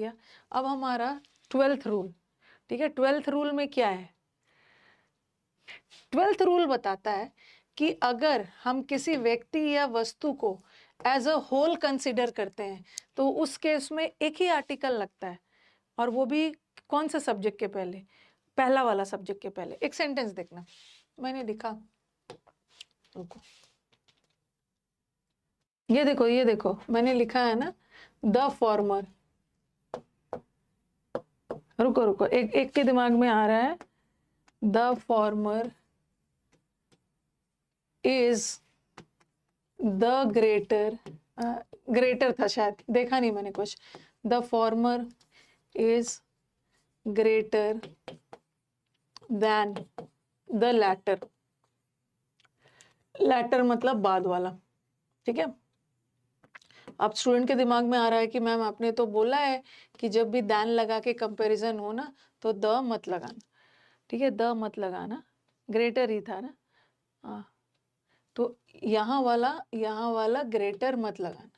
गया। अब हमारा 12th रूल, ठीक है। 12th रूल में क्या है? 12th रूल बताता है कि अगर हम किसी व्यक्ति या वस्तु को एज अ होल कंसिडर करते हैं तो उस केस में एक ही आर्टिकल लगता है, और वो भी कौन से सब्जेक्ट के पहले? पहला वाला सब्जेक्ट के पहले। एक सेंटेंस देखना, मैंने लिखा, रुको, ये देखो मैंने लिखा है ना, द फॉर्मर। रुको, एक एक के दिमाग में आ रहा है, the former is the greater, greater था शायद, देखा नहीं मैंने कुछ। The former is greater than the latter. Latter मतलब बाद वाला, ठीक है। अब स्टूडेंट के दिमाग में आ रहा है कि मैम आपने तो बोला है कि जब भी दैन लगा के कंपैरिजन हो ना तो द मत लगाना, ठीक है, द मत लगाना, ग्रेटर ही था ना, हाँ, तो यहाँ वाला ग्रेटर मत लगाना,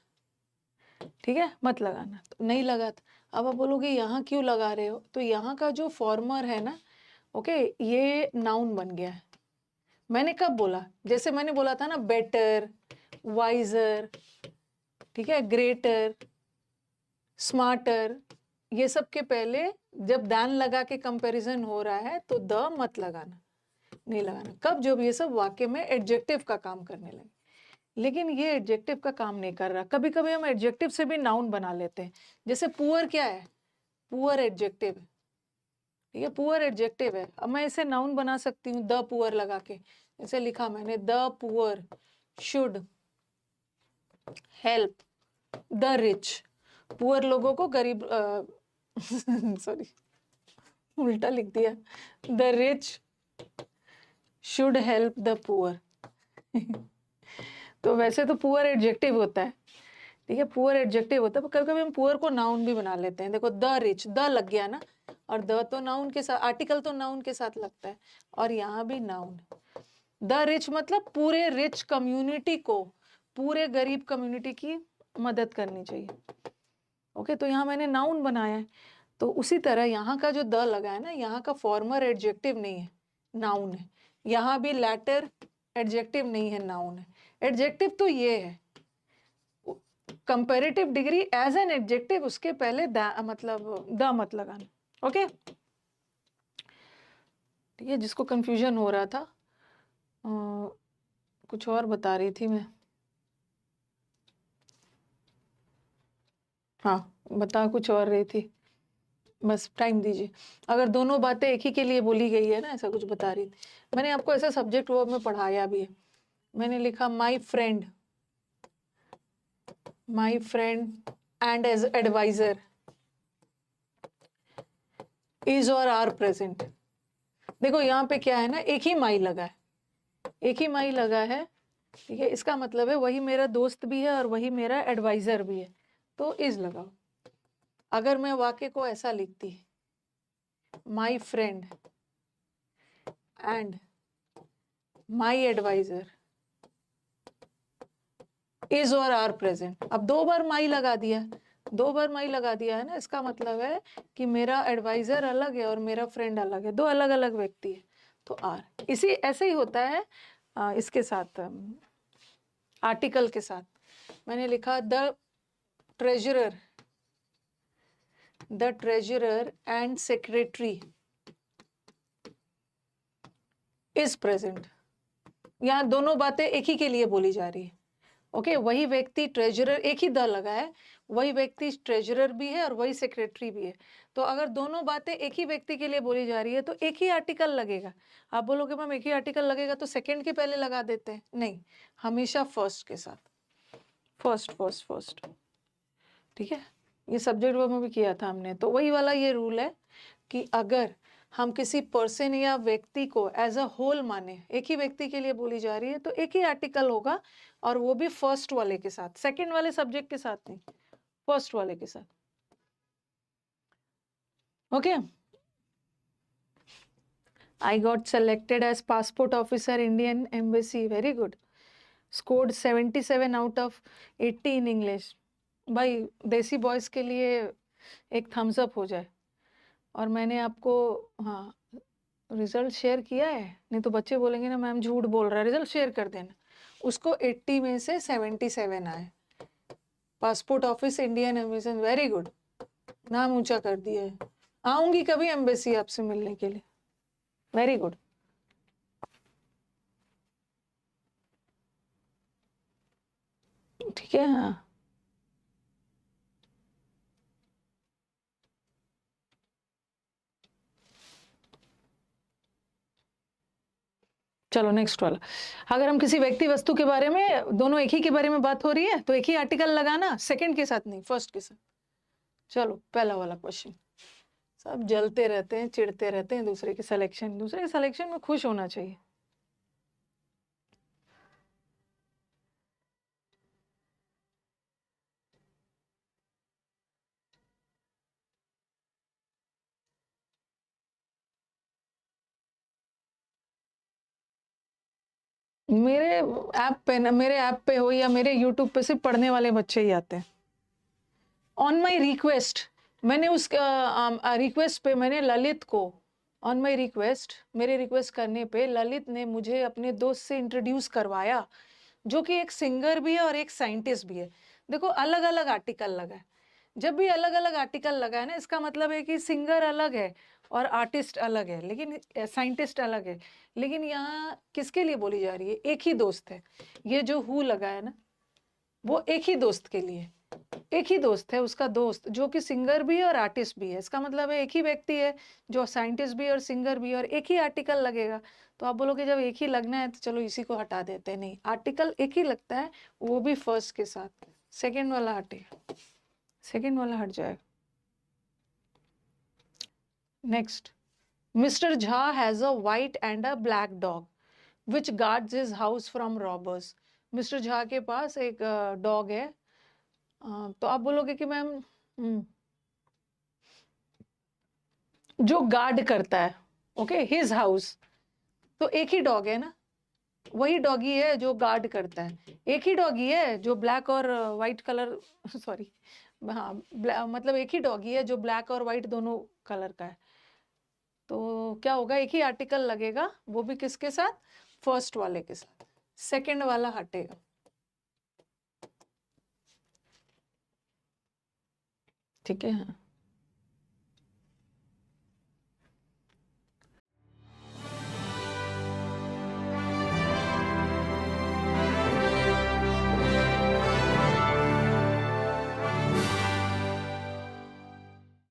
ठीक है, मत लगाना। तो नहीं लगा था। अब आप बोलोगे यहाँ क्यों लगा रहे हो? तो यहाँ का जो फॉर्मर है ना, ओके, ये नाउन बन गया है। मैंने कब बोला? जैसे मैंने बोला था ना, बेटर, वाइजर, ठीक है, ग्रेटर, स्मार्टर, ये सब के पहले जब दैन लगा के कंपैरिजन हो रहा है तो द मत लगाना, नहीं लगाना। कब? जब ये सब वाक्य में एडजेक्टिव का काम करने लगे। लेकिन ये एडजेक्टिव का काम नहीं कर रहा। कभी कभी हम एडजेक्टिव से भी नाउन बना लेते हैं। जैसे पुअर क्या है? पुअर एडजेक्टिव है, ठीक है, पुअर एडजेक्टिव है। अब मैं इसे नाउन बना सकती हूँ द पुअर लगा के। जैसे लिखा मैंने, the poor should help the rich. Poor लोगों को गरीब, सॉरी उल्टा लिख दिया, the rich should help the poor. तो वैसे तो पुअर एडजेक्टिव होता है, ठीक है, पुअर एडजेक्टिव होता है, पर कभी कभी हम पुअर को नाउन भी बना लेते हैं। देखो, द रिच, द लग गया ना, और द तो नाउन के साथ, आर्टिकल तो नाउन के साथ लगता है, और यहाँ भी नाउन। द रिच मतलब पूरे रिच कम्युनिटी को, पूरे गरीब कम्युनिटी की मदद करनी चाहिए। ओके, तो यहाँ मैंने नाउन बनाया है। तो उसी तरह यहाँ का जो द लगा है ना, यहाँ का फॉर्मर एडजेक्टिव नहीं है, नाउन है। यहाँ भी लैटर एडजेक्टिव नहीं है, नाउन है। एडजेक्टिव तो ये है, comparative degree as an adjective, उसके पहले मतलब द मत लगाना। ओके, ठीक है। जिसको कंफ्यूजन हो रहा था, कुछ और बता रही थी मैं, हाँ, बता कुछ और रही थी, बस टाइम दीजिए। अगर दोनों बातें एक ही के लिए बोली गई है ना, ऐसा कुछ बता रही थी। मैंने आपको ऐसा सब्जेक्ट वर्ब में पढ़ाया भी है। मैंने लिखा my friend and as adviser is or are present. देखो यहाँ पे क्या है ना, एक ही माई लगा है, एक ही माई लगा है, ठीक है। इसका मतलब है वही मेरा दोस्त भी है और वही मेरा एडवाइजर भी है, तो इज लगाओ। अगर मैं वाक्य को ऐसा लिखती, my friend and my adviser is or are present, अब दो बार माई लगा दिया, दो बार माई लगा दिया है ना, इसका मतलब है कि मेरा एडवाइजर अलग है और मेरा फ्रेंड अलग है, दो अलग अलग व्यक्ति है, तो आर। इसी ऐसे ही होता है इसके साथ, आर्टिकल के साथ। मैंने लिखा the treasurer and secretary is present. यहाँ दोनों बातें एक ही के लिए बोली जा रही है। ओके, वही व्यक्ति ट्रेजरर, एक ही द लगा है, वही व्यक्ति ट्रेजरर भी है और वही सेक्रेटरी भी है। तो अगर दोनों बातें एक ही व्यक्ति के लिए बोली जा रही है तो एक ही आर्टिकल लगेगा। आप बोलोगे मैम एक ही आर्टिकल लगेगा तो सेकंड के पहले लगा देते हैं, नहीं, हमेशा फर्स्ट के साथ, फर्स्ट, ठीक है। ये सब्जेक्ट वर्ब में भी किया था हमने। तो वही वाला ये रूल है कि अगर हम किसी पर्सन या व्यक्ति को एज अ होल माने, एक ही व्यक्ति के लिए बोली जा रही है, तो एक ही आर्टिकल होगा, और वो भी फर्स्ट वाले के साथ, सेकंड वाले सब्जेक्ट के साथ नहीं, फर्स्ट वाले के साथ। Okay, I got selected as passport officer Indian Embassy, very good, scored 77 out of 80 in English। भाई देसी बॉयज के लिए एक थम्स अप हो जाए। और मैंने आपको, हाँ, रिजल्ट शेयर किया है, नहीं तो बच्चे बोलेंगे ना मैम झूठ बोल रहा है, रिजल्ट शेयर कर देना। उसको 80 में से 77 आए। Passport office Indian embassy, very good, नाम ऊंचा कर दिया है। आऊंगी कभी एम्बेसी आपसे मिलने के लिए, वेरी गुड। ठीक है, हाँ। चलो नेक्स्ट वाला। अगर हम किसी व्यक्ति वस्तु के बारे में, दोनों एक ही के बारे में बात हो रही है, तो एक ही आर्टिकल लगाना, सेकंड के साथ नहीं, फर्स्ट के साथ। चलो पहला वाला क्वेश्चन। सब जलते रहते हैं, चिढ़ते रहते हैं, दूसरे के सिलेक्शन में खुश होना चाहिए। मेरे मेरे ऐप पे हो या मेरे यूट्यूब पे सिर्फ पढ़ने वाले बच्चे ही आते हैं। ऑन माई रिक्वेस्ट, मैंने उस रिक्वेस्ट पे मैंने ललित को, ऑन माई रिक्वेस्ट, मेरे रिक्वेस्ट करने पे ललित ने मुझे अपने दोस्त से इंट्रोड्यूस करवाया, जो कि एक सिंगर भी है और एक साइंटिस्ट भी है। देखो अलग अलग आर्टिकल लगा है। जब भी अलग अलग आर्टिकल लगा है ना, इसका मतलब है कि सिंगर अलग है और आर्टिस्ट अलग है, लेकिन साइंटिस्ट अलग है। लेकिन यहाँ किसके लिए बोली जा रही है? एक ही दोस्त है। ये जो हु लगा है ना, वो एक ही दोस्त के लिए, एक ही दोस्त है, उसका दोस्त जो कि सिंगर भी है और आर्टिस्ट भी है। इसका मतलब है एक ही व्यक्ति है जो साइंटिस्ट भी है और सिंगर भी है, और एक ही आर्टिकल लगेगा। तो आप बोलोगे जब एक ही लगना है तो चलो इसी को हटा देते हैं। नहीं, आर्टिकल एक ही लगता है, वो भी फर्स्ट के साथ। सेकेंड वाला हटेगा, सेकेंड वाला हट जाएगा। Next, mister Jha has a white and a black dog which guards his house from robbers. Mister Jha के पास एक डॉग है। तो आप बोलोगे कि मैम जो गार्ड करता है, ओके, हिज हाउस, तो एक ही डॉग है ना, वही डॉगी है जो गार्ड करता है। एक ही डॉगी है जो ब्लैक और व्हाइट कलर सॉरी, हाँ, मतलब एक ही डॉगी है जो ब्लैक और व्हाइट दोनों कलर का है। तो क्या होगा? एक ही आर्टिकल लगेगा, वो भी किसके साथ? फर्स्ट वाले के साथ। सेकंड वाला हटेगा। ठीक है, हाँ।